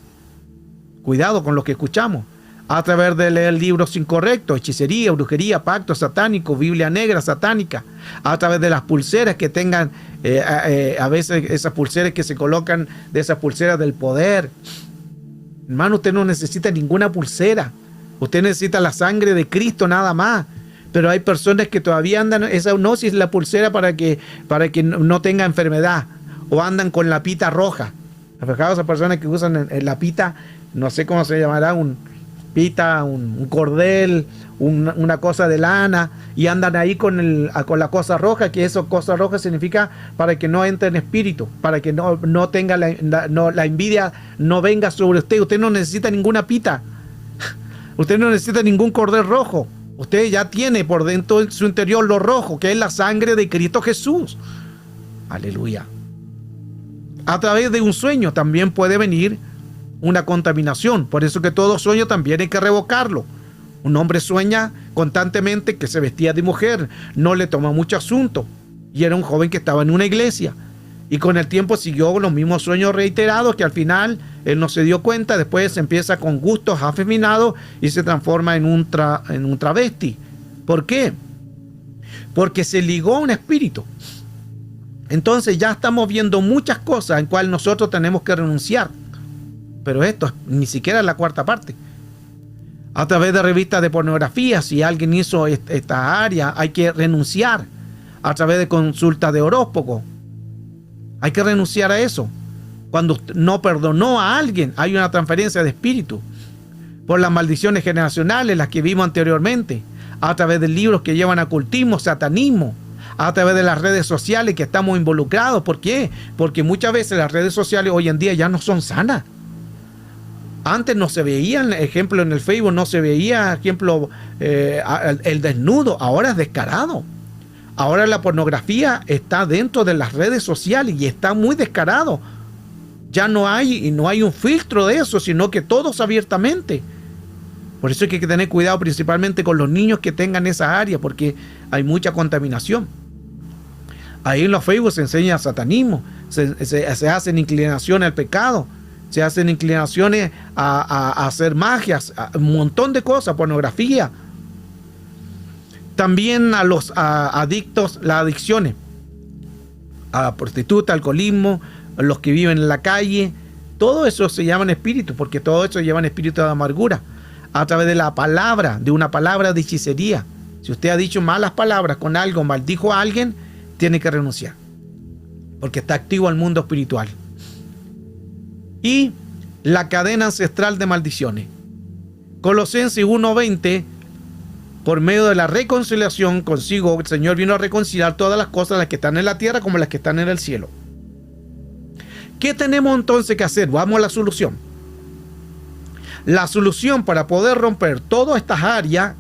[SPEAKER 1] Cuidado con lo que escuchamos, a través de leer libros incorrectos, hechicería, brujería, pacto satánico, Biblia negra satánica, a través de las pulseras que tengan, a veces esas pulseras que se colocan, de esas pulseras del poder. Hermano, usted no necesita ninguna pulsera. Usted necesita la sangre de Cristo nada más. Pero hay personas que todavía andan, esa gnosis, la pulsera para que no tenga enfermedad. O andan con la pita roja. ¿Has fijado esas personas que usan la pita no sé cómo se llamará, un pita, un cordel, una cosa de lana, y andan ahí con la cosa roja, que eso cosa roja significa para que no entre en espíritu, para que no tenga la envidia, no venga sobre usted. Usted no necesita ninguna pita, usted no necesita ningún cordel rojo. Usted ya tiene por dentro de su interior lo rojo, que es la sangre de Cristo Jesús. Aleluya. A través de un sueño también puede venir una contaminación. Por eso que todo sueño también hay que revocarlo. Un hombre sueña constantemente que se vestía de mujer, no le toma mucho asunto, y era un joven que estaba en una iglesia, y con el tiempo siguió los mismos sueños reiterados, que al final él no se dio cuenta. Después empieza con gustos afeminados y se transforma en un travesti. ¿Por qué? Porque se ligó a un espíritu. Entonces ya estamos viendo muchas cosas en cuales nosotros tenemos que renunciar, pero esto ni siquiera es la cuarta parte. A través de revistas de pornografía, si alguien hizo esta área, hay que renunciar. A través de consultas de horóscopo, hay que renunciar a eso. Cuando no perdonó a alguien, hay una transferencia de espíritu. Por las maldiciones generacionales, las que vimos anteriormente. A través de libros que llevan a ocultismo, satanismo. A través de las redes sociales que estamos involucrados. ¿Por qué? Porque muchas veces las redes sociales hoy en día ya no son sanas. Antes no se veían, ejemplo, en el Facebook no se veía, ejemplo, el desnudo. Ahora es descarado. Ahora la pornografía está dentro de las redes sociales y está muy descarado. Ya no hay un filtro de eso, sino que todos abiertamente. Por eso hay que tener cuidado principalmente con los niños que tengan esa área, porque hay mucha contaminación. Ahí en los Facebook se enseña satanismo, se hacen inclinaciones al pecado, se hacen inclinaciones a hacer magias, un montón de cosas, pornografía. También a los adictos, las adicciones, a prostituta, alcoholismo, a los que viven en la calle, todo eso se llaman espíritus, porque todo eso llevan espíritu de amargura. A través de la palabra, de una palabra de hechicería. Si usted ha dicho malas palabras con algo, maldijo a alguien, tiene que renunciar, porque está activo al mundo espiritual. Y la cadena ancestral de maldiciones. Colosenses 1:20, por medio de la reconciliación consigo, el Señor vino a reconciliar todas las cosas, las que están en la tierra como las que están en el cielo. ¿Qué tenemos entonces que hacer? Vamos a la solución. La solución para poder romper todas estas áreas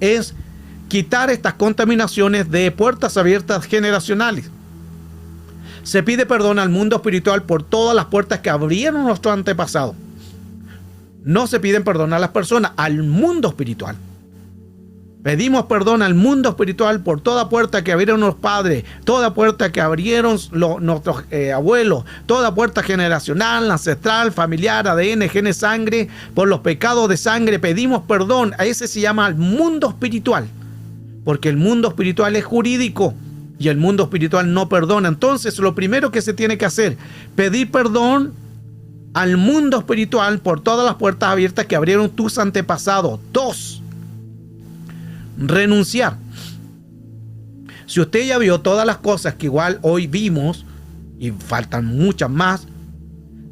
[SPEAKER 1] es quitar estas contaminaciones de puertas abiertas generacionales. Se pide perdón al mundo espiritual por todas las puertas que abrieron nuestros antepasados. No se piden perdón a las personas, al mundo espiritual. Pedimos perdón al mundo espiritual por toda puerta que abrieron los padres, toda puerta que abrieron nuestros abuelos, toda puerta generacional, ancestral, familiar, ADN, genes, sangre, por los pecados de sangre. Pedimos perdón. A ese se llama el mundo espiritual, porque el mundo espiritual es jurídico y el mundo espiritual no perdona. Entonces, lo primero que se tiene que hacer, pedir perdón al mundo espiritual por todas las puertas abiertas que abrieron tus antepasados. 2. Renunciar. Si usted ya vio todas las cosas que igual hoy vimos, y faltan muchas más,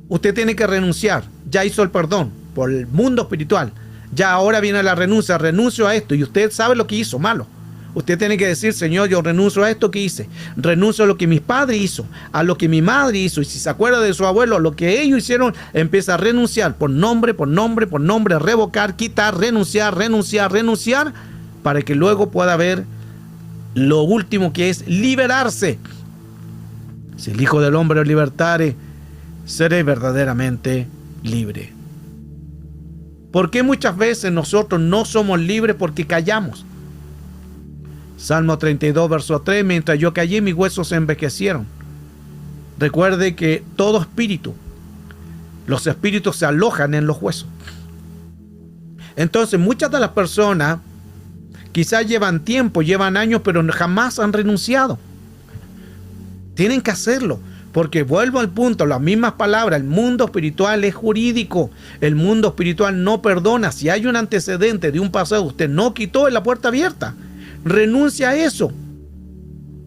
[SPEAKER 1] usted tiene que renunciar. Ya hizo el perdón por el mundo espiritual. Ya ahora viene la renuncia. Renuncio a esto, y usted sabe lo que hizo malo. Usted tiene que decir: Señor, yo renuncio a esto que hice, renuncio a lo que mis padres hizo, a lo que mi madre hizo, y si se acuerda de su abuelo, lo que ellos hicieron, empieza a renunciar por nombre, revocar, quitar, renunciar, para que luego pueda ver lo último, que es liberarse. Si el Hijo del Hombre os libertare, seré verdaderamente libre. ¿Por qué muchas veces nosotros no somos libres? Porque callamos. Salmo 32, verso 3, mientras yo callé, mis huesos se envejecieron. Recuerde que todo espíritu, los espíritus se alojan en los huesos. Entonces, muchas de las personas quizás llevan tiempo, llevan años, pero jamás han renunciado. Tienen que hacerlo, porque vuelvo al punto, las mismas palabras, el mundo espiritual es jurídico, el mundo espiritual no perdona. Si hay un antecedente de un pasado, usted no quitó en la puerta abierta. Renuncia a eso.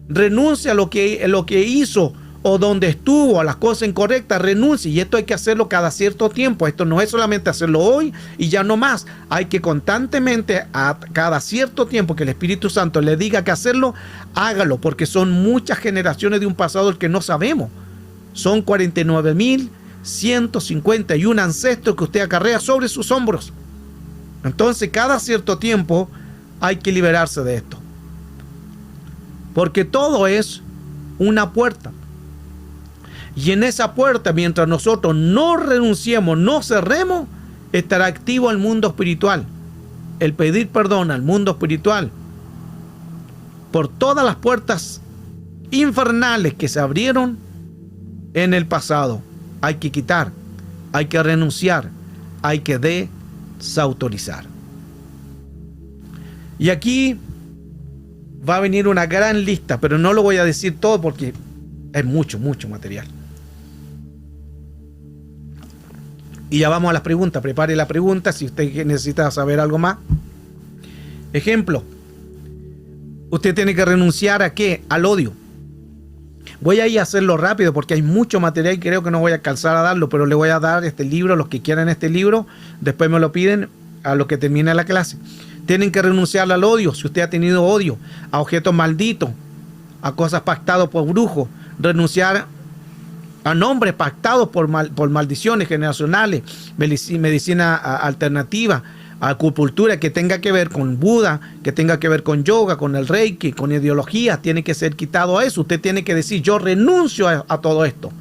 [SPEAKER 1] Renuncia a lo que hizo o donde estuvo, a las cosas incorrectas, renuncie. Y esto hay que hacerlo cada cierto tiempo. Esto no es solamente hacerlo hoy y ya no más. Hay que constantemente, a cada cierto tiempo que el Espíritu Santo le diga que hacerlo, hágalo, porque son muchas generaciones de un pasado el que no sabemos. Son 49.151 ancestros que usted acarrea sobre sus hombros. Entonces, cada cierto tiempo hay que liberarse de esto. Porque todo es una puerta. Y en esa puerta, mientras nosotros no renunciemos, no cerremos, estará activo el mundo espiritual. El pedir perdón al mundo espiritual por todas las puertas infernales que se abrieron en el pasado. Hay que quitar, hay que renunciar, hay que desautorizar. Y aquí va a venir una gran lista, pero no lo voy a decir todo porque es mucho material. Y ya vamos a las preguntas. Prepare la pregunta si usted necesita saber algo más. Ejemplo. Usted tiene que renunciar ¿a qué? Al odio. Voy a ir a hacerlo rápido porque hay mucho material y creo que no voy a alcanzar a darlo, pero le voy a dar este libro, los que quieran este libro, después me lo piden a lo que termine la clase. Tienen que renunciar al odio, si usted ha tenido odio, a objetos malditos, a cosas pactadas por brujos, renunciar a nombres pactados por maldiciones generacionales, medicina alternativa, a acupuntura que tenga que ver con Buda, que tenga que ver con yoga, con el Reiki, con ideologías, tiene que ser quitado a eso. Usted tiene que decir, yo renuncio a todo esto.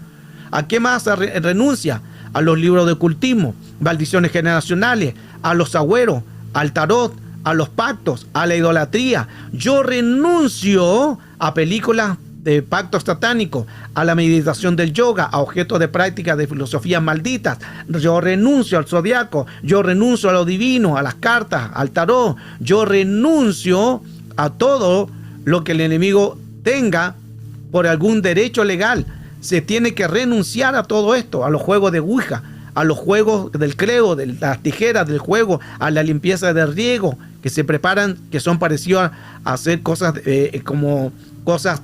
[SPEAKER 1] ¿A qué más renuncia? A los libros de ocultismo, maldiciones generacionales, a los agüeros, al tarot, a los pactos, a la idolatría. Yo renuncio a películas de pactos satánicos, a la meditación del yoga, a objetos de práctica de filosofías malditas. Yo renuncio al zodiaco, yo renuncio a lo divino, a las cartas, al tarot. Yo renuncio a todo lo que el enemigo tenga por algún derecho legal. Se tiene que renunciar a todo esto, a los juegos de Ouija, a los juegos del creo, de las tijeras del juego, a la limpieza de riego, que se preparan, que son parecidos a hacer cosas como cosas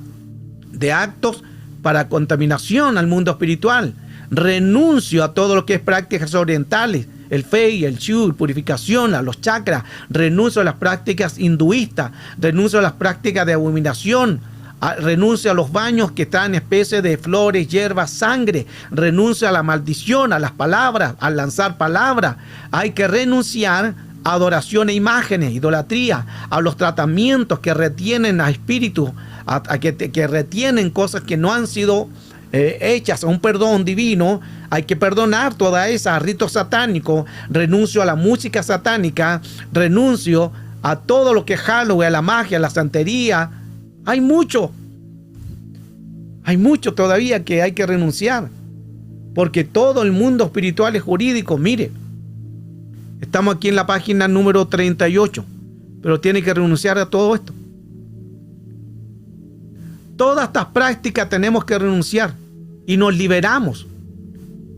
[SPEAKER 1] de actos para contaminación al mundo espiritual. Renuncio a todo lo que es prácticas orientales, el Fei, el Shu, purificación, a los chakras. Renuncio a las prácticas hinduistas, renuncio a las prácticas de abominación, renuncio a los baños que traen especies de flores, hierbas, sangre. Renuncio a la maldición, a las palabras, al lanzar palabras. Hay que renunciar a adoración e imágenes, idolatría, a los tratamientos que retienen a espíritus, que retienen cosas que no han sido hechas a un perdón divino. Hay que perdonar todas esas, ritos satánicos. Renuncio a la música satánica, renuncio a todo lo que es Halloween, a la magia, a la santería. Hay mucho todavía que hay que renunciar, porque todo el mundo espiritual es jurídico. Mire, estamos aquí en la página número 38, pero tiene que renunciar a todo esto. Todas estas prácticas tenemos que renunciar y nos liberamos.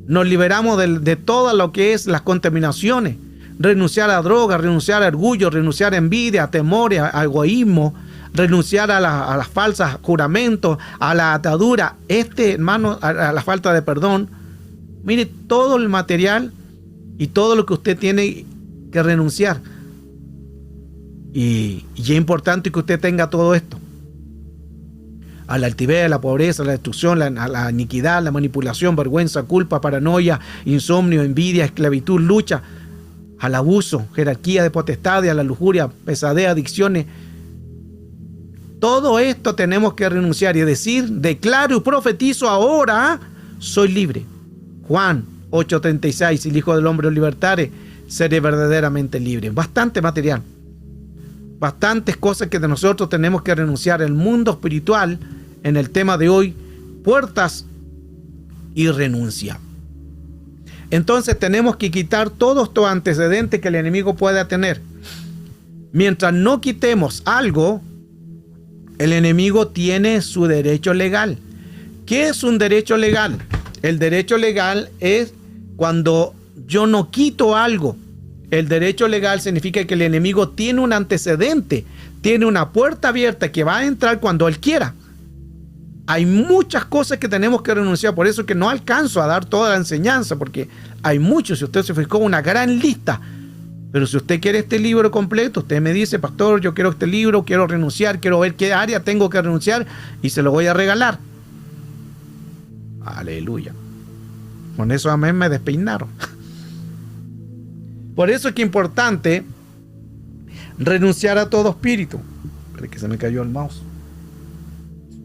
[SPEAKER 1] Nos liberamos de todo lo que es las contaminaciones. Renunciar a drogas, renunciar a orgullo, renunciar a envidia, a temores, a egoísmo, renunciar a las falsas juramentos, a la atadura, hermano, a la falta de perdón. Mire, todo el material y todo lo que usted tiene que renunciar. Y es importante que usted tenga todo esto. A la altivez, a la pobreza, a la destrucción, a la iniquidad, la manipulación, vergüenza, culpa, paranoia, insomnio, envidia, esclavitud, lucha, al abuso, jerarquía de potestades, a la lujuria, pesadez, adicciones. Todo esto tenemos que renunciar y decir, declaro y profetizo ahora, soy libre. Juan 8:36, si el Hijo del Hombre os libertare, seré verdaderamente libre. Bastante material. Bastantes cosas que de nosotros tenemos que renunciar. El mundo espiritual, en el tema de hoy, puertas y renuncia. Entonces tenemos que quitar todos estos antecedentes que el enemigo pueda tener. Mientras no quitemos algo, el enemigo tiene su derecho legal. ¿Qué es un derecho legal? El derecho legal es cuando yo no quito algo. El derecho legal significa que el enemigo tiene un antecedente, tiene una puerta abierta que va a entrar cuando él quiera. Hay muchas cosas que tenemos que renunciar, por eso que no alcanzo a dar toda la enseñanza, porque hay muchos, si usted se fijó, una gran lista. Pero si usted quiere este libro completo, usted me dice, pastor, yo quiero este libro, quiero renunciar, quiero ver qué área tengo que renunciar y se lo voy a regalar. Aleluya. Con eso a mí me despeinaron. Por eso es que es importante renunciar a todo espíritu. Espera que se me cayó el mouse.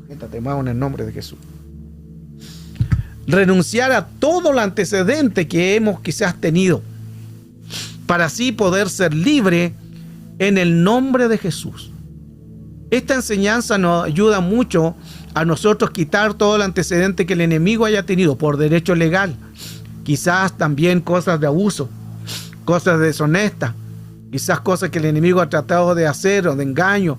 [SPEAKER 1] Sujétate más en el nombre de Jesús. Renunciar a todo el antecedente que hemos quizás tenido, para así poder ser libre en el nombre de Jesús. Esta enseñanza nos ayuda mucho a nosotros quitar todo el antecedente que el enemigo haya tenido por derecho legal. Quizás también cosas de abuso, cosas deshonestas, quizás cosas que el enemigo ha tratado de hacer o de engaño.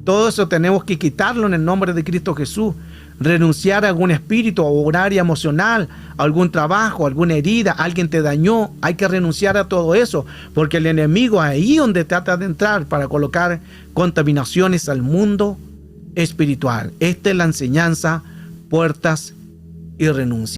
[SPEAKER 1] Todo eso tenemos que quitarlo en el nombre de Cristo Jesús. Renunciar a algún espíritu o un área emocional, a algún trabajo, alguna herida, alguien te dañó. Hay que renunciar a todo eso, porque el enemigo ahí donde trata de entrar para colocar contaminaciones al mundo espiritual. Esta es la enseñanza, puertas y renuncia.